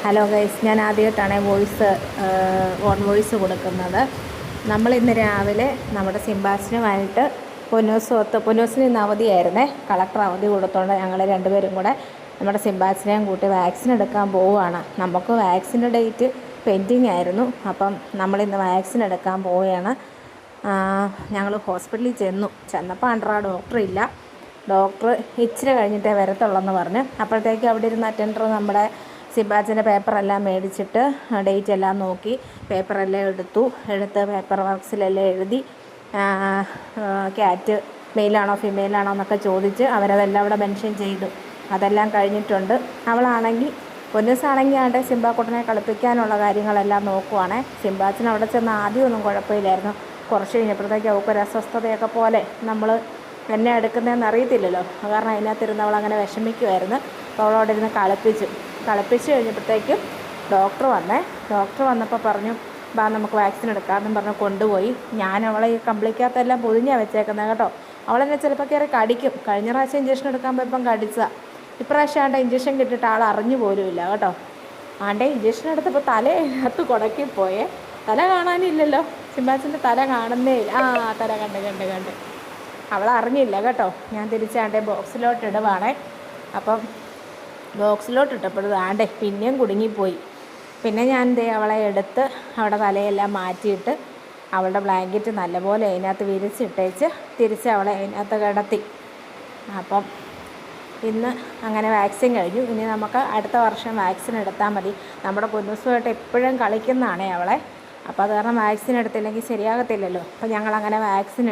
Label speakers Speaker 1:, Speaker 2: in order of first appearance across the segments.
Speaker 1: Hello guys, ഞാൻ ആദ്യമായിട്ടാണ് on voice കൊടുക്കുന്നത്. നമ്മളിന്ന് രാവിലെ നമ്മുടെ സിംബാസിനുമായിട്ട് പൊന്നൂസിന് ഇന്ന് അവധിയായിരുന്നേ. കളക്ടർ അവധി കൊടുത്തോണ്ട് ഞങ്ങൾ രണ്ടുപേരും കൂടെ നമ്മുടെ സിംബാസിനെയും കൂട്ടി വാക്സിൻ എടുക്കാൻ പോവുകയാണ്. നമുക്ക് വാക്സിൻ്റെ ഡേറ്റ് പെൻഡിങ് ആയിരുന്നു. അപ്പം നമ്മളിന്ന് വാക്സിൻ എടുക്കാൻ പോവുകയാണ്. ഞങ്ങൾ ഹോസ്പിറ്റലിൽ ചെന്നപ്പോൾ ഡോക്ടറില്ല. ഡോക്ടർ ഇച്ചിരി കഴിഞ്ഞിട്ടേ വരത്തുള്ളെന്ന് പറഞ്ഞ്. അപ്പോഴത്തേക്ക് അവിടെ ഇരുന്ന അറ്റൻഡർ നമ്മുടെ സിംബാസിൻ്റെ പേപ്പറെല്ലാം മേടിച്ചിട്ട് ഡേറ്റ് എല്ലാം നോക്കി പേപ്പറെല്ലാം എടുത്ത് പേപ്പർ വർക്ക്സിലെല്ലാം എഴുതി ക്യാറ്റ് മെയിലാണോ ഫിമെയിലാണോ എന്നൊക്കെ ചോദിച്ച് അവരതെല്ലാം അവിടെ മെൻഷൻ ചെയ്തു. അതെല്ലാം കഴിഞ്ഞിട്ടുണ്ട്. പൊന്നൂസാണെങ്കിൽ ആണ്ട് സിംബാക്കുട്ടനെ കളിപ്പിക്കാനുള്ള കാര്യങ്ങളെല്ലാം നോക്കുവാണേ. സിംബാസിന് അവിടെ ചെന്ന് ആദ്യമൊന്നും കുഴപ്പമില്ലായിരുന്നു. കുറച്ച് കഴിഞ്ഞപ്പോഴത്തേക്ക് അവൾക്കൊരു അസ്വസ്ഥതയൊക്കെ പോലെ നമ്മൾ എന്നെ എടുക്കുന്നതെന്ന് അറിയത്തില്ലല്ലോ. കാരണം അതിനകത്തിരുന്ന് അവളങ്ങനെ വിഷമിക്കുമായിരുന്നു. അപ്പോൾ അവളവിടെ ഇരുന്ന് കളിപ്പിച്ച് കഴിഞ്ഞപ്പോഴത്തേക്കും ഡോക്ടർ വന്നപ്പോൾ പറഞ്ഞു, ബാ നമുക്ക് വാക്സിൻ എടുക്കാമെന്നും പറഞ്ഞ് കൊണ്ടുപോയി. ഞാൻ അവളെ ഈ കമ്പിളിക്കകത്തെല്ലാം പൊതിഞ്ഞാണ് വെച്ചേക്കുന്നത് കേട്ടോ. അവളെന്നെ ചിലപ്പോൾ കയറി കടിക്കും. കഴിഞ്ഞ പ്രാവശ്യം ഇഞ്ചക്ഷൻ എടുക്കാൻ പോയപ്പം കടിച്ചതാണ്. ഇപ്രാവശ്യം ഇഞ്ചക്ഷൻ കിട്ടിയിട്ട് ആൾ അറിഞ്ഞു പോലുമില്ല കേട്ടോ. ഇഞ്ചക്ഷൻ എടുത്തപ്പോൾ തലയകത്ത് കുടക്കിപ്പോയേ. തല കാണാനില്ലല്ലോ. സിംബാസിൻ്റെ തല കാണുന്നേ ഇല്ല. തല കണ്ട് അവളറിഞ്ഞില്ല കേട്ടോ. ഞാൻ തിരിച്ചാണ്ടേ ബോക്സിലോട്ട് ഇടുവാണേ. അപ്പം ബോക്സിലോട്ടിട്ടപ്പോൾ പിന്നെയും കുടുങ്ങിപ്പോയി. പിന്നെ ഞാൻ അവളെ എടുത്ത് അവിടെ തലയെല്ലാം മാറ്റിയിട്ട് അവളുടെ ബ്ലാങ്കറ്റ് നല്ലപോലെ അതിനകത്ത് വിരിച്ചിട്ടേച്ച് തിരിച്ച് അവളെ അതിനകത്ത് കിടത്തി. അപ്പം ഇന്ന് അങ്ങനെ വാക്സിൻ കഴിഞ്ഞു. ഇനി നമുക്ക് അടുത്ത വർഷം വാക്സിൻ എടുത്താൽ മതി. നമ്മുടെ പൊന്നൂസുമായിട്ട് എപ്പോഴും കളിക്കുന്നതാണേ അവളെ. അപ്പോൾ അത് കാരണം വാക്സിൻ എടുത്തില്ലെങ്കിൽ ശരിയാകത്തില്ലല്ലോ. അപ്പോൾ ഞങ്ങളങ്ങനെ വാക്സിൻ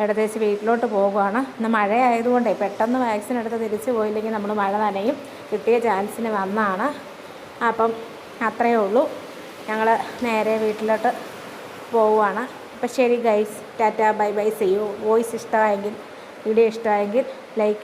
Speaker 1: എടുത്തേച്ച് വീട്ടിലോട്ട് പോകുകയാണ്. ഇന്ന് മഴയായതുകൊണ്ടേ പെട്ടെന്ന് വാക്സിൻ എടുത്ത് തിരിച്ച് പോയില്ലെങ്കിൽ നമ്മൾ മഴ നനയും. കിട്ടിയ ചാൻസിന് വന്നതാണ്. അപ്പം അത്രയേ ഉള്ളൂ. ഞങ്ങൾ നേരെ വീട്ടിലോട്ട് പോവുകയാണ്. അപ്പോൾ ശരി guys, tata bye bye, see you. Video ഇഷ്ടമായെങ്കിൽ ലൈക്ക്